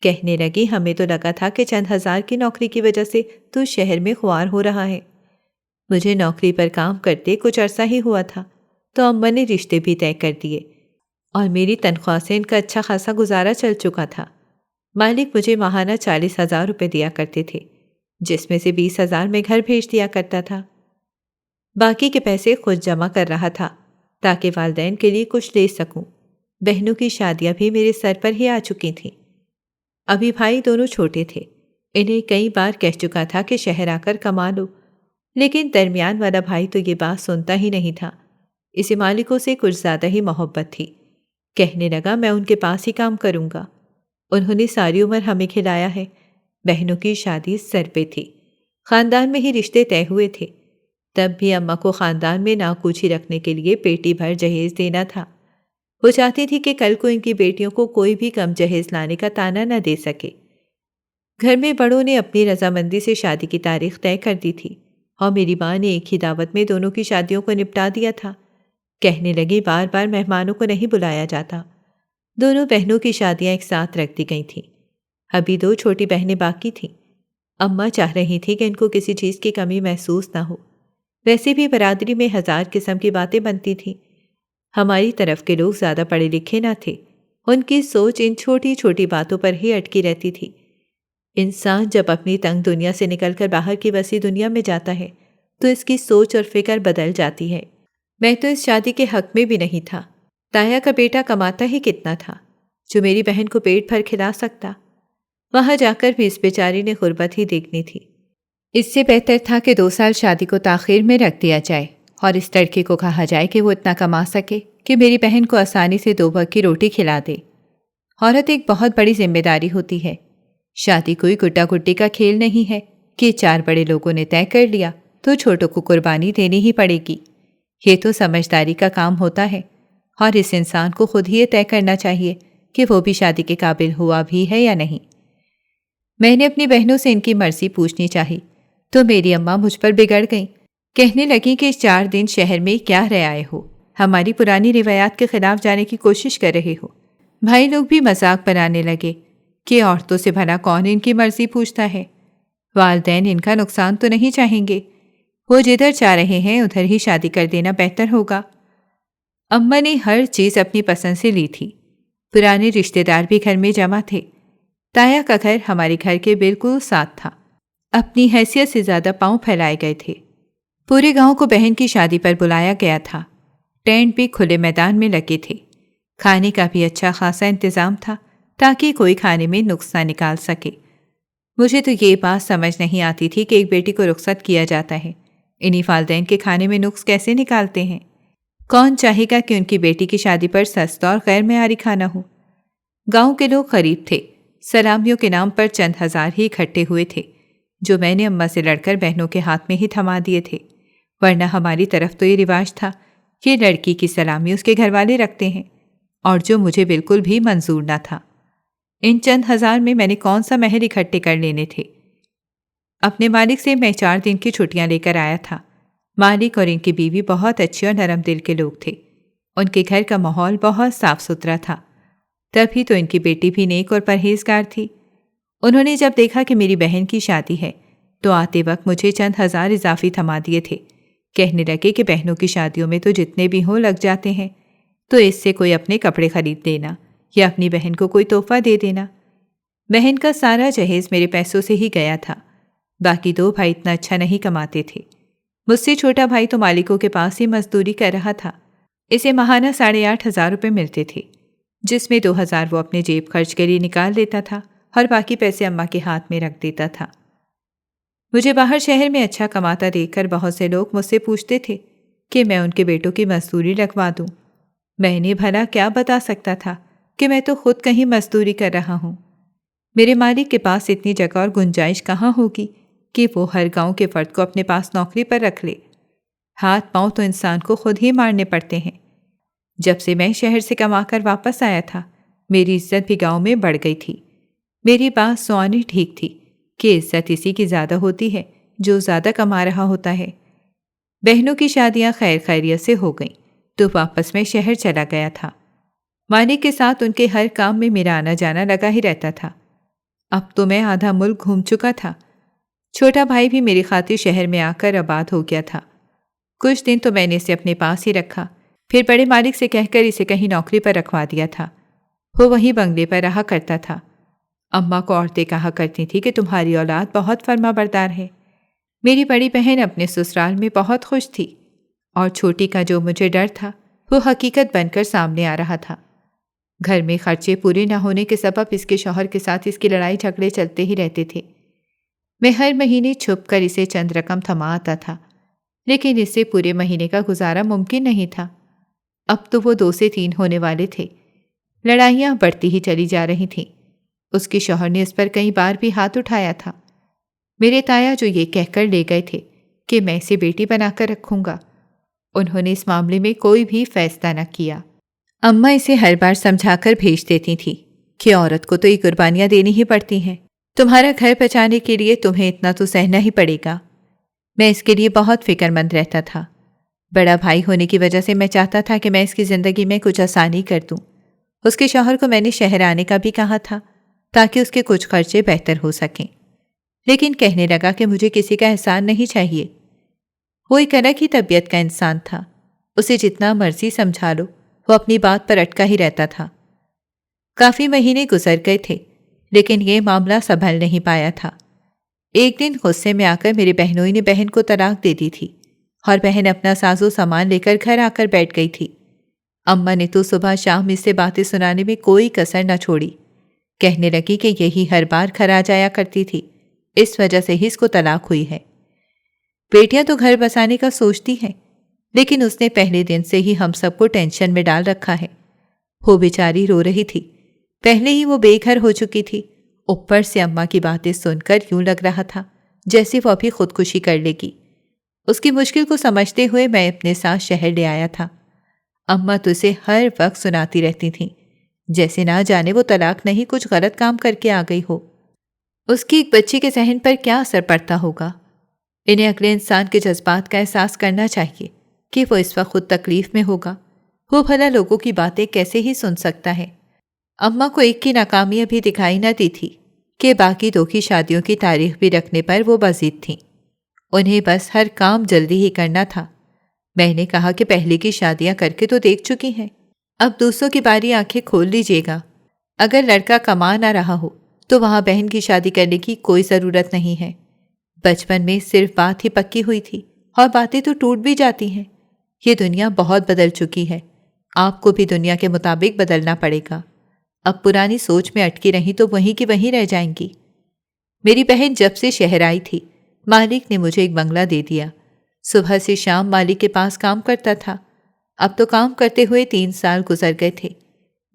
کہنے لگی ہمیں تو لگا تھا کہ چند ہزار کی نوکری کی وجہ سے تو شہر میں خوار ہو رہا ہے۔ مجھے نوکری پر کام کرتے کچھ عرصہ ہی ہوا تھا تو اماں نے رشتے بھی طے کر دیے اور میری تنخواہ سے ان کا اچھا خاصا گزارا چل چکا تھا۔ مالک مجھے ماہانہ 40,000 روپے دیا کرتے تھے، جس میں سے 20,000 میں گھر بھیج دیا کرتا تھا۔ باقی کے پیسے خود جمع کر رہا تھا تاکہ والدین کے لیے کچھ لے سکوں۔ بہنوں کی شادیاں بھی میرے سر پر ہی آ چکی تھیں۔ ابھی بھائی دونوں چھوٹے تھے، انہیں کئی بار کہہ چکا تھا کہ شہر آ کر کما لو، لیکن درمیان والا بھائی تو یہ بات سنتا ہی نہیں تھا۔ اسے مالکوں سے کچھ زیادہ ہی محبت تھی۔ کہنے لگا میں ان کے پاس ہی کام کروں گا، انہوں نے ساری عمر ہمیں کھلایا ہے۔ بہنوں کی شادی سر پہ تھی، خاندان میں ہی رشتے طے ہوئے تھے، تب بھی اماں کو خاندان میں ناکوچی رکھنے کے لیے پیٹی بھر جہیز دینا تھا۔ وہ چاہتی تھی کہ کل کو ان کی بیٹیوں کو کوئی بھی کم جہیز لانے کا طعنہ نہ دے سکے۔ گھر میں بڑوں نے اپنی رضامندی سے شادی کی تاریخ طے کر دی تھی اور میری ماں نے ایک ہی دعوت میں دونوں کی شادیوں کو نپٹا دیا تھا۔ کہنے لگی بار بار مہمانوں کو نہیں بلایا جاتا۔ دونوں بہنوں کی شادیاں ایک ساتھ رکھ دی گئی تھیں۔ ابھی 2 چھوٹی بہنیں باقی تھیں۔ اماں چاہ رہی تھی کہ ان کو کسی چیز کی کمی محسوس نہ ہو۔ ویسے بھی برادری میں 1000 قسم کی باتیں بنتی تھیں۔ ہماری طرف کے لوگ زیادہ پڑھے لکھے نہ تھے، ان کی سوچ ان چھوٹی چھوٹی باتوں پر ہی اٹکی رہتی تھی۔ انسان جب اپنی تنگ دنیا سے نکل کر باہر کی وسیع دنیا میں جاتا ہے تو اس کی سوچ اور فکر بدل جاتی ہے۔ میں تو اس شادی کے حق میں بھی نہیں تھا۔ تایا کا بیٹا کماتا ہی کتنا تھا جو میری بہن کو پیٹ بھر کھلا سکتا؟ وہاں جا کر بھی اس بیچاری نے غربت ہی دیکھنی تھی۔ اس سے بہتر تھا کہ 2 سال شادی کو تاخیر میں رکھ دیا جائے اور اس لڑکے کو کہا جائے کہ وہ اتنا کما سکے کہ میری بہن کو آسانی سے 2 وقت کی روٹی کھلا دے۔ عورت ایک بہت بڑی ذمہ داری ہوتی ہے۔ شادی کوئی گڈا گڈی کا کھیل نہیں ہے کہ 4 بڑے لوگوں نے طے کر لیا تو چھوٹوں کو قربانی دینی ہی پڑے گی۔ یہ تو سمجھداری کا کام ہوتا ہے اور اس انسان کو خود ہی یہ طے کرنا چاہیے کہ وہ بھی شادی کے قابل ہوا بھی ہے یا نہیں۔ میں نے اپنی بہنوں سے ان کی مرضی پوچھنی چاہی تو میری اماں مجھ پر بگڑ گئیں۔ کہنے لگیں کہ 4 دن شہر میں کیا رہ آئے ہو، ہماری پرانی روایات کے خلاف جانے کی کوشش کر رہے ہو۔ بھائی لوگ بھی مذاق بنانے لگے کہ عورتوں سے بھلا کون ان کی مرضی پوچھتا ہے، والدین ان کا نقصان تو نہیں چاہیں گے، وہ جدھر چاہ رہے ہیں ادھر ہی شادی کر دینا بہتر ہوگا۔ اماں نے ہر چیز اپنی پسند سے لی تھی۔ پرانے رشتہ دار بھی گھر میں جمع تھے۔ تایا کا گھر ہمارے گھر کے بالکل ساتھ تھا۔ اپنی حیثیت سے زیادہ پاؤں پھیلائے گئے تھے۔ پورے گاؤں کو بہن کی شادی پر بلایا گیا تھا۔ ٹینٹ بھی کھلے میدان میں لگے تھے۔ کھانے کا بھی اچھا خاصا انتظام تھا تاکہ کوئی کھانے میں نقص نہ نکال سکے۔ مجھے تو یہ بات سمجھ نہیں آتی تھی کہ ایک بیٹی کو رخصت کیا جاتا ہے، انہی والدین کے کھانے میں نقص کیسے نکالتے ہیں؟ کون چاہے گا کہ ان کی بیٹی کی شادی پر سستا اور غیر معیاری کھانا ہو؟ گاؤں کے لوگ غریب تھے، سلامیوں کے نام پر چند ہزار ہی اکٹھے ہوئے تھے، جو میں نے اماں سے لڑ کر بہنوں کے ہاتھ میں ہی تھما دیے تھے، ورنہ ہماری طرف تو یہ رواج تھا کہ لڑکی کی سلامی اس کے گھر والے رکھتے ہیں، اور جو مجھے بالکل بھی منظور نہ تھا۔ ان چند ہزار میں نے کون سا مہر اکٹھے کر لینے تھے؟ اپنے مالک سے میں 4 دن کی چھٹیاں لے کر آیا تھا۔ مالک اور ان کی بیوی بہت اچھے اور نرم دل کے لوگ تھے۔ ان کے گھر کا ماحول بہت صاف ستھرا تھا، تبھی تو ان کی بیٹی بھی نیک اور پرہیزگار تھی۔ انہوں نے جب دیکھا کہ میری بہن کی شادی ہے تو آتے وقت مجھے چند ہزار اضافی تھما دیے تھے۔ کہنے لگے کہ بہنوں کی شادیوں میں تو جتنے بھی ہوں لگ جاتے ہیں، تو اس سے کوئی اپنے کپڑے خرید لینا یا اپنی بہن کو کوئی تحفہ دے دینا۔ بہن کا سارا جہیز میرے پیسوں سے ہی گیا تھا۔ باقی 2 بھائی اتنا اچھا نہیں کماتے تھے۔ مجھ سے چھوٹا بھائی تو مالکوں کے پاس ہی مزدوری کر رہا تھا۔ اسے ماہانہ 8,500 روپے ملتے تھے، جس میں 2,000 وہ اپنے جیب خرچ کے لیے نکال لیتا تھا اور باقی پیسے اماں کے ہاتھ میں رکھ دیتا تھا۔ مجھے باہر شہر میں اچھا کماتا دیکھ کر بہت سے لوگ مجھ سے پوچھتے تھے کہ میں ان کے بیٹوں کی مزدوری لگوا دوں۔ میں انہیں بھلا کیا بتا سکتا تھا کہ میں تو خود کہیں مزدوری کر رہا ہوں۔ میرے مالک کے پاس اتنی جگہ اور گنجائش کہاں ہوگی کہ وہ ہر گاؤں کے فرد کو اپنے پاس نوکری پر رکھ لے؟ ہاتھ پاؤں تو انسان کو خود ہی مارنے پڑتے ہیں۔ جب سے میں شہر سے کما کر واپس آیا تھا، میری عزت بھی گاؤں میں بڑھ گئی تھی۔ میری بات سوانی ٹھیک تھی کہ عزت اسی کی زیادہ ہوتی ہے جو زیادہ کما رہا ہوتا ہے۔ بہنوں کی شادیاں خیر خیریت سے ہو گئیں تو واپس میں شہر چلا گیا تھا۔ مالک کے ساتھ ان کے ہر کام میں میرا آنا جانا لگا ہی رہتا تھا۔ اب تو میں آدھا ملک گھوم چکا تھا۔ چھوٹا بھائی بھی میری خاطر شہر میں آ کر آباد ہو گیا تھا۔ کچھ دن تو میں نے اسے اپنے پاس ہی رکھا، پھر بڑے مالک سے کہہ کر اسے کہیں نوکری پر رکھوا دیا تھا۔ وہ وہیں بنگلے پر رہا کرتا تھا۔ اماں کو عورتیں کہا کرتی تھی کہ تمہاری اولاد بہت فرما بردار ہے۔ میری بڑی بہن اپنے سسرال میں بہت خوش تھی، اور چھوٹی کا جو مجھے ڈر تھا وہ حقیقت بن کر سامنے آ رہا تھا۔ گھر میں خرچے پورے نہ ہونے کے سبب اس کے شوہر کے ساتھ اس کی لڑائی جھگڑے چلتے ہی رہتے تھے۔ میں ہر مہینے چھپ کر اسے چند رقم تھما آتا تھا، لیکن اس سے پورے مہینے کا گزارا ممکن نہیں تھا۔ اب تو وہ 2 سے 3 ہونے والے تھے۔ لڑائیاں بڑھتی ہی چلی جا رہی تھیں۔ اس کے شوہر نے اس پر کئی بار بھی ہاتھ اٹھایا تھا۔ میرے تایا جو یہ کہہ کر لے گئے تھے کہ میں اسے بیٹی بنا کر رکھوں گا، انہوں نے اس معاملے میں کوئی بھی فیصلہ نہ کیا۔ اماں اسے ہر بار سمجھا کر بھیج دیتی تھی کہ عورت کو تو یہ قربانیاں دینی ہی پڑتی ہیں، تمہارا گھر بچانے کے لیے تمہیں اتنا تو سہنا ہی پڑے گا۔ میں اس کے لیے بہت فکر مند رہتا تھا۔ بڑا بھائی ہونے کی وجہ سے میں چاہتا تھا کہ میں اس کی زندگی میں کچھ آسانی کر دوں۔ اس کے شوہر کو میں نے شہر آنے کا بھی کہا تھا تاکہ اس کے کچھ خرچے بہتر ہو سکیں، لیکن کہنے لگا کہ مجھے کسی کا احسان نہیں چاہیے۔ وہ ایک الگ ہی طبیعت کا انسان تھا، اسے جتنا مرضی سمجھا لو وہ اپنی بات پر اٹکا ہی رہتا تھا۔ کافی مہینے گزر گئے تھے، لیکن یہ معاملہ سنبھل نہیں پایا تھا۔ ایک دن غصے میں آ کر میرے بہنوئی نے بہن کو طلاق دے دی تھی، اور بہن اپنا ساز و سامان لے کر گھر آ کر بیٹھ گئی تھی۔ اماں نے تو صبح شام اس سے باتیں سنانے میں کوئی کسر نہ چھوڑی۔ کہنے لگی کہ یہی ہر بار گھر آ جایا کرتی تھی، اس وجہ سے ہی اس کو طلاق ہوئی ہے۔ بیٹیاں تو گھر بسانے کا سوچتی ہیں، لیکن اس نے پہلے دن سے ہی ہم سب کو ٹینشن میں ڈال رکھا ہے۔ وہ بیچاری رو رہی تھی، پہلے ہی وہ بے گھر ہو چکی تھی، اوپر سے اماں کی باتیں سن کر یوں لگ رہا تھا جیسے وہ ابھی خودکشی کر لے گی۔ اس کی مشکل کو سمجھتے ہوئے میں اپنے ساتھ شہر لے آیا تھا۔ اماں تو اسے ہر وقت سناتی رہتی تھیں، جیسے نہ جانے وہ طلاق نہیں کچھ غلط کام کر کے آ گئی ہو۔ اس کی ایک بچی کے ذہن پر کیا اثر پڑتا ہوگا؟ انہیں اگلے انسان کے جذبات کا احساس کرنا چاہیے کہ وہ اس وقت خود تکلیف میں ہوگا۔ وہ بھلا لوگوں کی باتیں کیسے ہی سن سکتا ہے؟ اماں کو ایک کی ناکامی ابھی دکھائی نہ دی تھی کہ باقی 2 کی شادیوں کی تاریخ بھی رکھنے پر وہ بضید تھیں۔ انہیں بس ہر کام جلدی ہی کرنا تھا۔ میں نے کہا کہ پہلے کی شادیاں کر کے تو دیکھ چکی ہیں، اب دوسروں کی باری آنکھیں کھول لیجیے گا۔ اگر لڑکا کما نہ رہا ہو تو وہاں بہن کی شادی کرنے کی کوئی ضرورت نہیں ہے۔ بچپن میں صرف بات ہی پکی ہوئی تھی اور باتیں تو ٹوٹ بھی جاتی ہیں۔ یہ دنیا بہت بدل چکی ہے، آپ کو بھی دنیا کے مطابق بدلنا پڑے گا۔ اب پرانی سوچ میں اٹکی رہی تو وہیں کی وہیں رہ جائیں گی۔ میری بہن جب سے شہر آئی تھی، مالک نے مجھے ایک بنگلہ دے دیا۔ صبح سے شام مالک کے پاس کام کرتا تھا۔ اب تو کام کرتے ہوئے 3 سال گزر گئے تھے۔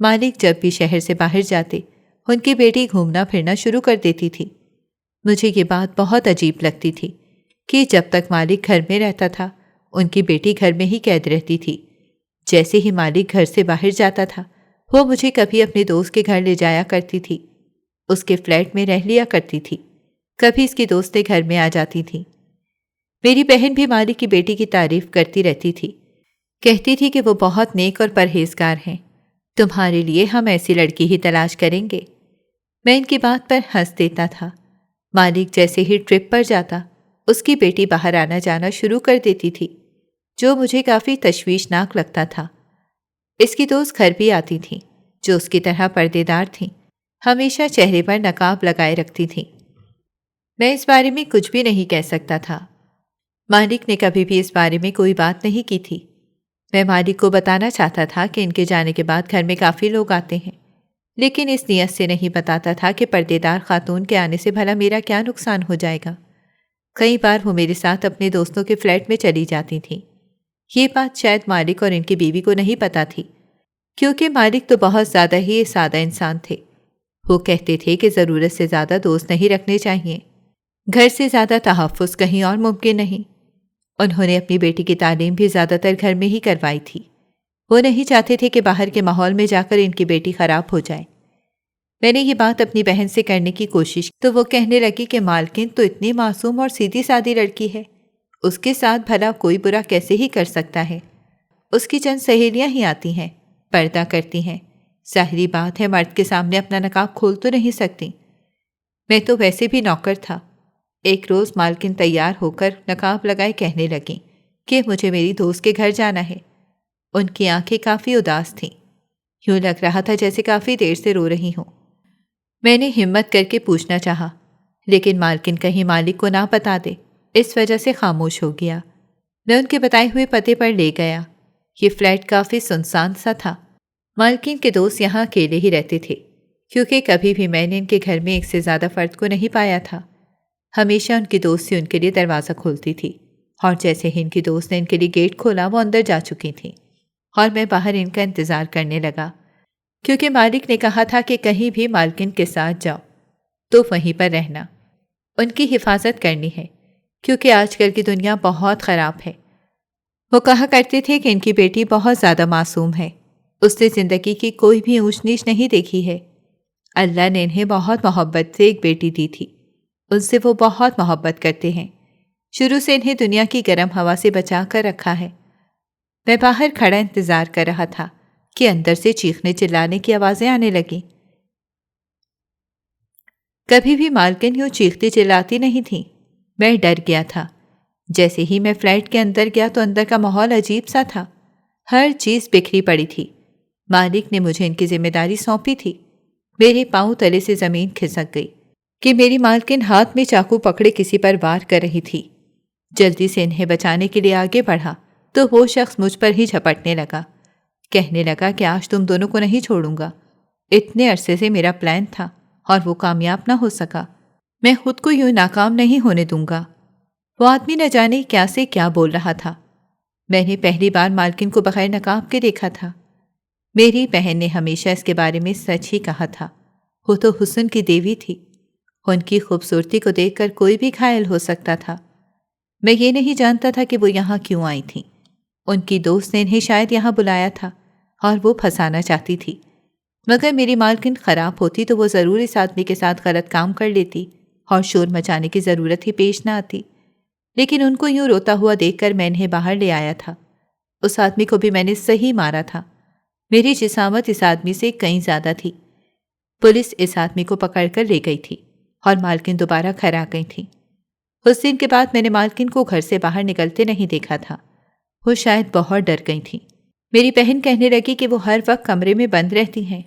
مالک جب بھی شہر سے باہر جاتے، ان کی بیٹی گھومنا پھرنا شروع کر دیتی تھی۔ مجھے یہ بات بہت عجیب لگتی تھی کہ جب تک مالک گھر میں رہتا تھا، ان کی بیٹی گھر میں ہی قید رہتی تھی۔ جیسے ہی مالک گھر سے باہر جاتا تھا، وہ مجھے کبھی اپنے دوست کے گھر لے جایا کرتی تھی، اس کے فلیٹ میں رہ لیا کرتی تھی، کبھی اس کی دوستیں گھر میں آ جاتی تھیں۔ میری بہن بھی مالک کی بیٹی کی تعریف کرتی رہتی تھی، کہتی تھی کہ وہ بہت نیک اور پرہیزگار ہیں، تمہارے لیے ہم ایسی لڑکی ہی تلاش کریں گے۔ میں ان کی بات پر ہنس دیتا تھا۔ مالک جیسے ہی ٹرپ پر جاتا، اس کی بیٹی باہر آنا جانا شروع کر دیتی تھی، جو مجھے کافی تشویشناک لگتا تھا۔ اس کی دوست گھر بھی آتی تھیں، جو اس کی طرح پردے دار تھیں، ہمیشہ چہرے پر نقاب لگائے رکھتی تھیں۔ میں اس بارے میں کچھ بھی نہیں کہہ سکتا تھا۔ مالک نے کبھی بھی اس بارے میں کوئی بات نہیں کی تھی۔ میں مالک کو بتانا چاہتا تھا کہ ان کے جانے کے بعد گھر میں کافی لوگ آتے ہیں، لیکن اس نیت سے نہیں بتاتا تھا کہ پردے دار خاتون کے آنے سے بھلا میرا کیا نقصان ہو جائے گا۔ کئی بار وہ میرے ساتھ اپنے دوستوں کے فلیٹ میں چلی جاتی تھیں۔ یہ بات شاید مالک اور ان کی بیوی کو نہیں پتا تھی، کیونکہ مالک تو بہت زیادہ ہی سادہ انسان تھے۔ وہ کہتے تھے کہ ضرورت سے زیادہ دوست نہیں رکھنے چاہیے، گھر سے زیادہ تحفظ کہیں اور ممکن نہیں۔ انہوں نے اپنی بیٹی کی تعلیم بھی زیادہ تر گھر میں ہی کروائی تھی۔ وہ نہیں چاہتے تھے کہ باہر کے ماحول میں جا کر ان کی بیٹی خراب ہو جائے۔ میں نے یہ بات اپنی بہن سے کرنے کی کوشش تو وہ کہنے لگی کہ مالکن تو اتنی معصوم اور سیدھی سادی لڑکی ہے، اس کے ساتھ بھلا کوئی برا کیسے ہی کر سکتا ہے؟ اس کی چند سہیلیاں ہی آتی ہیں، پردہ کرتی ہیں، ظاہری بات ہے مرد کے سامنے اپنا نقاب کھول تو نہیں سکتی۔ میں تو ویسے بھی نوکر تھا۔ ایک روز مالکن تیار ہو کر نقاب لگائے کہنے لگیں کہ مجھے میری دوست کے گھر جانا ہے۔ ان کی آنکھیں کافی اداس تھیں، یوں لگ رہا تھا جیسے کافی دیر سے رو رہی ہوں۔ میں نے ہمت کر کے پوچھنا چاہا، لیکن مالکن کہیں مالک کو نہ بتا دے، اس وجہ سے خاموش ہو گیا۔ میں ان کے بتائے ہوئے پتے پر لے گیا۔ یہ فلیٹ کافی سنسان سا تھا۔ مالکن کے دوست یہاں اکیلے ہی رہتے تھے، کیونکہ کبھی بھی میں نے ان کے گھر میں ایک سے زیادہ فرد کو نہیں پایا تھا۔ ہمیشہ ان کی دوست سے ان کے لیے دروازہ کھولتی تھی، اور جیسے ہی ان کی دوست نے ان کے لیے گیٹ کھولا وہ اندر جا چکی تھیں، اور میں باہر ان کا انتظار کرنے لگا، کیونکہ مالک نے کہا تھا کہ کہیں بھی مالکن کے ساتھ جاؤ تو وہیں پر رہنا، ان کی حفاظت کرنی ہے، کیونکہ آج کل کی دنیا بہت خراب ہے۔ وہ کہا کرتے تھے کہ ان کی بیٹی بہت زیادہ معصوم ہے، اس نے زندگی کی کوئی بھی اونچ نیچ نہیں دیکھی ہے۔ اللہ نے انہیں بہت محبت سے ایک بیٹی دی تھی، ان سے وہ بہت محبت کرتے ہیں، شروع سے انہیں دنیا کی گرم ہوا سے بچا کر رکھا ہے۔ میں باہر کھڑا انتظار کر رہا تھا کہ اندر سے چیخنے چلانے کی آوازیں آنے لگیں۔ کبھی بھی مالکن یوں چیختی چلاتی نہیں تھی۔ میں ڈر گیا تھا۔ جیسے ہی میں فلیٹ کے اندر گیا تو اندر کا ماحول عجیب سا تھا، ہر چیز بکھری پڑی تھی۔ مالک نے مجھے ان کی ذمہ داری سونپی تھی۔ میرے پاؤں تلے سے زمین کھسک گئی کہ میری مالکن ہاتھ میں چاقو پکڑے کسی پر وار کر رہی تھی۔ جلدی سے انہیں بچانے کے لیے آگے بڑھا تو وہ شخص مجھ پر ہی جھپٹنے لگا، کہنے لگا کہ آج تم دونوں کو نہیں چھوڑوں گا۔ اتنے عرصے سے میرا پلان تھا اور وہ کامیاب نہ ہو سکا، میں خود کو یوں ناکام نہیں ہونے دوں گا۔ وہ آدمی نہ جانے کیا سے کیا بول رہا تھا۔ میں نے پہلی بار مالکن کو بغیر نقاب کے دیکھا تھا۔ میری بہن نے ہمیشہ اس کے بارے میں سچ ہی کہا تھا۔ وہ تو حسن کی دیوی تھی، ان کی خوبصورتی کو دیکھ کر کوئی بھی گھائل ہو سکتا تھا۔ میں یہ نہیں جانتا تھا کہ وہ یہاں کیوں آئی تھیں۔ ان کی دوست نے انہیں شاید یہاں بلایا تھا اور وہ پھنسانا چاہتی تھی، مگر میری مالکن خراب ہوتی تو وہ ضرور اس آدمی کے ساتھ غلط کام کر لیتی اور شور مچانے کی ضرورت ہی پیش نہ آتی۔ لیکن ان کو یوں روتا ہوا دیکھ کر میں انہیں باہر لے آیا تھا۔ اس آدمی کو بھی میں نے صحیح مارا تھا۔ میری جسامت اس آدمی سے کہیں زیادہ تھی۔ پولیس اس آدمی کو پکڑ کر لے گئی تھی اور مالکن دوبارہ گھر آ گئی تھی۔ اس دن کے بعد میں نے مالکن کو گھر سے باہر نکلتے نہیں دیکھا تھا۔ وہ شاید بہت ڈر گئی تھیں۔ میری بہن کہنے لگی کہ وہ ہر وقت کمرے میں بند رہتی ہیں۔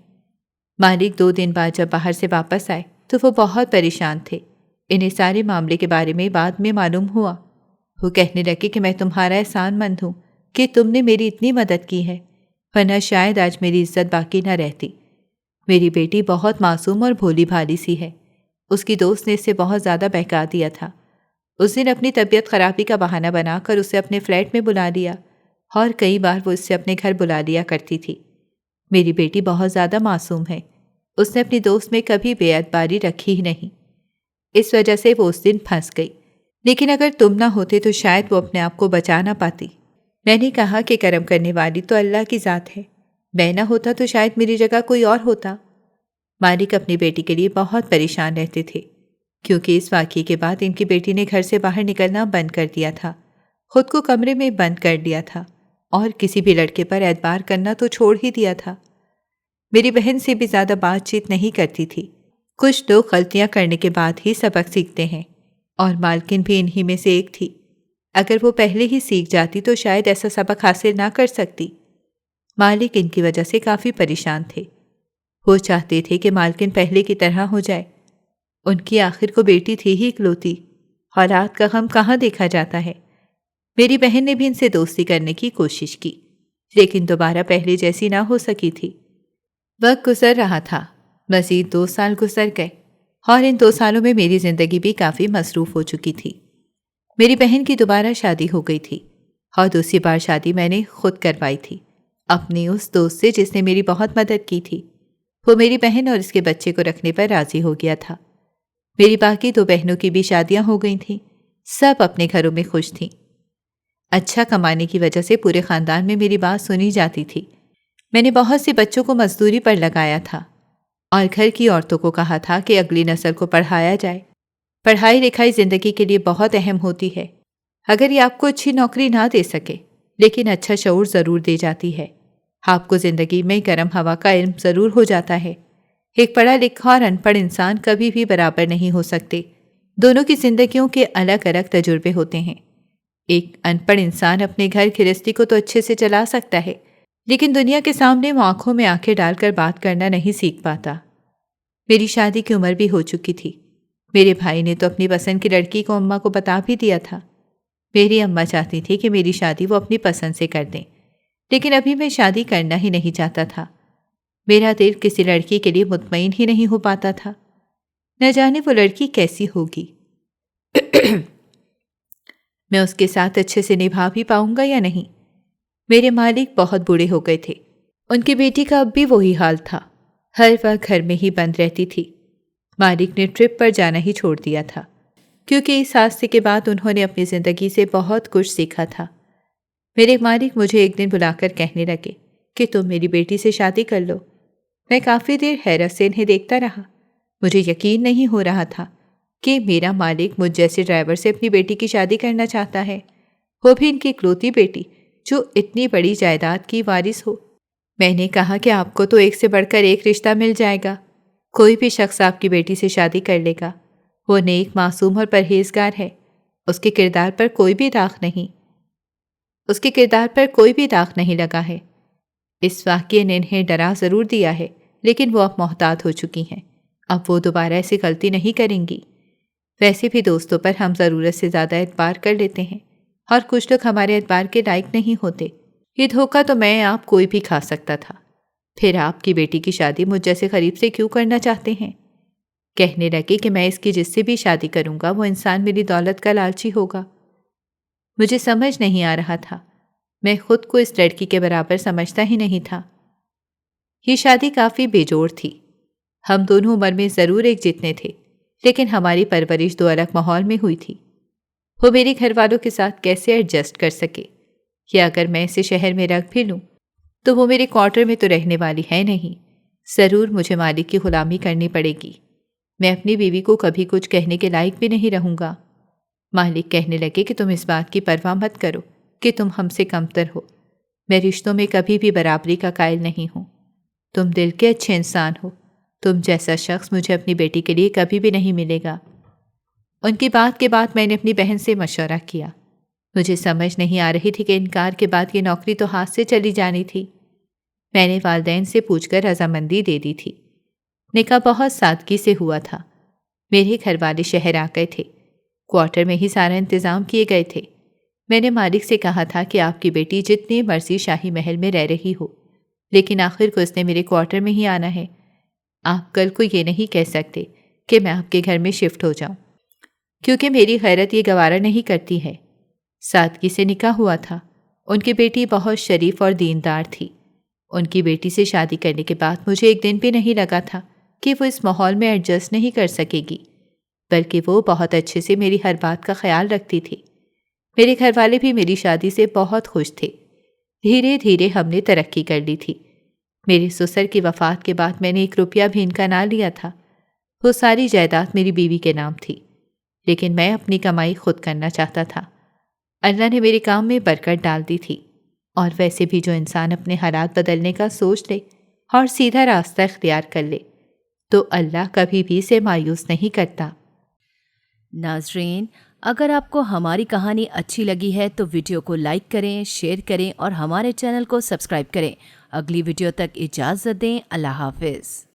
مالک 2 دن بعد جب باہر سے واپس آئے تو وہ بہت پریشان تھے۔ انہیں سارے معاملے کے بارے میں بعد میں معلوم ہوا۔ وہ کہنے لگے کہ میں تمہارا احسان مند ہوں کہ تم نے میری اتنی مدد کی ہے، ورنہ شاید آج میری عزت باقی نہ رہتی۔ میری بیٹی بہت معصوم اور بھولی بھالی سی ہے۔ اس کی دوست نے اسے بہت زیادہ بہکا دیا تھا۔ اس دن اپنی طبیعت خرابی کا بہانہ بنا کر اسے اپنے فلیٹ میں بلا لیا اور کئی بار وہ اسے اپنے گھر بلا لیا کرتی تھی۔ میری بیٹی بہت زیادہ معصوم ہے۔ اس نے اپنی دوست میں کبھی بے اعتباری رکھی ہی نہیں۔ اس وجہ سے وہ اس دن پھنس گئی، لیکن اگر تم نہ ہوتے تو شاید وہ اپنے آپ کو بچا نہ پاتی۔ میں نے کہا کہ کرم کرنے والی تو اللہ کی ذات ہے، میں نہ ہوتا تو شاید میری جگہ کوئی اور ہوتا۔ مالک اپنی بیٹی کے لیے بہت پریشان رہتے تھے، کیونکہ اس واقعے کے بعد ان کی بیٹی نے گھر سے باہر نکلنا بند کر دیا تھا، خود کو کمرے میں بند کر لیا تھا اور کسی بھی لڑکے پر اعتبار کرنا تو چھوڑ ہی دیا تھا۔ میری بہن سے بھی زیادہ بات چیت نہیں کرتی تھی۔ کچھ لوگ غلطیاں کرنے کے بعد ہی سبق سیکھتے ہیں، اور مالکن بھی انہی میں سے ایک تھی۔ اگر وہ پہلے ہی سیکھ جاتی تو شاید ایسا سبق حاصل نہ کر سکتی۔ مالک ان کی وجہ سے کافی پریشان تھے۔ وہ چاہتے تھے کہ مالکن پہلے کی طرح ہو جائے۔ ان کی آخر کو بیٹی تھی ہی اکلوتی، اولاد کا غم کہاں دیکھا جاتا ہے۔ میری بہن نے بھی ان سے دوستی کرنے کی کوشش کی، لیکن دوبارہ پہلے جیسی نہ ہو سکی تھی۔ وقت گزر رہا تھا، مزید 2 سال گزر گئے، اور ان 2 سالوں میں میری زندگی بھی کافی مصروف ہو چکی تھی۔ میری بہن کی دوبارہ شادی ہو گئی تھی، اور دوسری بار شادی میں نے خود کروائی تھی، اپنی اس دوست سے جس نے میری بہت مدد کی تھی۔ وہ میری بہن اور اس کے بچے کو رکھنے پر راضی ہو گیا تھا۔ میری باقی 2 بہنوں کی بھی شادیاں ہو گئی تھیں، سب اپنے گھروں میں خوش تھیں۔ اچھا کمانے کی وجہ سے پورے خاندان میں میری بات سنی جاتی تھی۔ میں نے بہت سے بچوں کو مزدوری پر لگایا تھا، اور گھر کی عورتوں کو کہا تھا کہ اگلی نسل کو پڑھایا جائے۔ پڑھائی لکھائی زندگی کے لیے بہت اہم ہوتی ہے۔ اگر یہ آپ کو اچھی نوکری نہ دے سکے، لیکن اچھا شعور ضرور دے جاتی ہے۔ آپ کو زندگی میں گرم ہوا کا علم ضرور ہو جاتا ہے۔ ایک پڑھا لکھا اور ان پڑھ انسان کبھی بھی برابر نہیں ہو سکتے۔ دونوں کی زندگیوں کے الگ الگ تجربے ہوتے ہیں۔ ایک ان پڑھ انسان اپنے گھر گھرستی کو تو اچھے سے چلا سکتا ہے، لیکن دنیا کے سامنے وہ آنکھوں میں آنکھیں ڈال کر بات کرنا نہیں سیکھ پاتا۔ میری شادی کی عمر بھی ہو چکی تھی۔ میرے بھائی نے تو اپنی پسند کی لڑکی کو اماں کو بتا بھی دیا تھا۔ میری اماں چاہتی تھی کہ میری شادی وہ اپنی پسند سے کر دیں، لیکن ابھی میں شادی کرنا ہی نہیں چاہتا تھا۔ میرا دل کسی لڑکی کے لیے مطمئن ہی نہیں ہو پاتا تھا۔ نہ جانے وہ لڑکی کیسی ہوگی، میں اس کے ساتھ اچھے سے نبھا بھی پاؤں گا یا نہیں۔ میرے مالک بہت بوڑھے ہو گئے تھے۔ ان کی بیٹی کا اب بھی وہی حال تھا، ہر وقت گھر میں ہی بند رہتی تھی۔ مالک نے ٹرپ پر جانا ہی چھوڑ دیا تھا، کیونکہ اس حادثے کے بعد انہوں نے اپنی زندگی سے بہت کچھ سیکھا تھا۔ میرے مالک مجھے ایک دن بلا کر کہنے لگے کہ تم میری بیٹی سے شادی کر لو۔ میں کافی دیر حیرت سے انہیں دیکھتا رہا۔ مجھے یقین نہیں ہو رہا تھا کہ میرا مالک مجھ جیسے ڈرائیور سے اپنی بیٹی کی شادی کرنا چاہتا ہے، وہ بھی ان کی اکلوتی بیٹی جو اتنی بڑی جائیداد کی وارث ہو۔ میں نے کہا کہ آپ کو تو ایک سے بڑھ کر ایک رشتہ مل جائے گا، کوئی بھی شخص آپ کی بیٹی سے شادی کر لے گا۔ وہ نیک معصوم اور پرہیزگار ہے، اس کے کردار پر کوئی بھی داغ نہیں لگا ہے۔ اس واقعے نے انہیں ڈرا ضرور دیا ہے، لیکن وہ اب محتاط ہو چکی ہیں۔ اب وہ دوبارہ ایسی غلطی نہیں کریں گی۔ ویسے بھی دوستوں پر ہم ضرورت سے زیادہ اعتبار کر لیتے ہیں، اور کچھ لوگ ہمارے اعتبار کے لائق نہیں ہوتے۔ یہ دھوکہ تو میں آپ کوئی بھی کھا سکتا تھا۔ پھر آپ کی بیٹی کی شادی مجھ جیسے غریب سے کیوں کرنا چاہتے ہیں؟ کہنے لگے کہ میں اس کی جس سے بھی شادی کروں گا وہ انسان میری دولت کا لالچی ہوگا۔ مجھے سمجھ نہیں آ رہا تھا، میں خود کو اس لڑکی کے برابر سمجھتا ہی نہیں تھا۔ یہ شادی کافی بے جوڑ تھی۔ ہم دونوں عمر میں ضرور ایک جتنے تھے، لیکن ہماری پرورش 2 الگ ماحول میں ہوئی تھی۔ وہ میرے گھر والوں کے ساتھ کیسے ایڈجسٹ کر سکے، یا اگر میں اسے شہر میں رکھ بھی لوں تو وہ میرے کوارٹر میں تو رہنے والی ہے نہیں، ضرور مجھے مالک کی غلامی کرنی پڑے گی۔ میں اپنی بیوی کو کبھی کچھ کہنے کے لائق بھی نہیں رہوں گا۔ مالک کہنے لگے کہ تم اس بات کی پرواہ مت کرو کہ تم ہم سے کمتر ہو، میں رشتوں میں کبھی بھی برابری کا قائل نہیں ہوں۔ تم دل کے اچھے انسان ہو، تم جیسا شخص مجھے اپنی بیٹی کے لیے کبھی بھی نہیں ملے گا۔ ان کی بات کے بعد میں نے اپنی بہن سے مشورہ کیا۔ مجھے سمجھ نہیں آ رہی تھی کہ انکار کے بعد یہ نوکری تو ہاتھ سے چلی جانی تھی۔ میں نے والدین سے پوچھ کر رضامندی دے دی تھی۔ نکاح بہت سادگی سے ہوا تھا۔ میرے گھر والے شہر آ گئے تھے۔ کوارٹر میں ہی سارا انتظام کیے گئے تھے۔ میں نے مالک سے کہا تھا کہ آپ کی بیٹی جتنی مرضی شاہی محل میں رہ رہی ہو، لیکن آخر کو اس نے میرے کوارٹر میں ہی آنا ہے۔ آپ کل کو یہ نہیں کہہ سکتے کہ میں آپ کے گھر میں شفٹ ہو جاؤں، کیونکہ میری غیرت یہ گوارا نہیں کرتی ہے۔ سادگی سے نکاح ہوا تھا۔ ان کی بیٹی بہت شریف اور دیندار تھی۔ ان کی بیٹی سے شادی کرنے کے بعد مجھے ایک دن بھی نہیں لگا تھا کہ وہ اس ماحول میں ایڈجسٹ نہیں کر سکے گی، بلکہ وہ بہت اچھے سے میری ہر بات کا خیال رکھتی تھی۔ میرے گھر والے بھی میری شادی سے بہت خوش تھے۔ دھیرے دھیرے ہم نے ترقی کر لی تھی۔ میرے سسر کی وفات کے بعد میں نے 1 روپیہ بھی ان کا نہ لیا تھا۔ وہ ساری جائیداد میری بیوی کے نام تھی، لیکن میں اپنی کمائی خود کرنا چاہتا تھا۔ اللہ نے میرے کام میں برکت ڈال دی تھی، اور ویسے بھی جو انسان اپنے حالات بدلنے کا سوچ لے اور سیدھا راستہ اختیار کر لے تو اللہ کبھی بھی اسے مایوس نہیں کرتا۔ ناظرین، اگر آپ کو ہماری کہانی اچھی لگی ہے تو ویڈیو کو لائک کریں، شیئر کریں اور ہمارے چینل کو سبسکرائب کریں۔ اگلی ویڈیو تک اجازت دیں۔ اللہ حافظ۔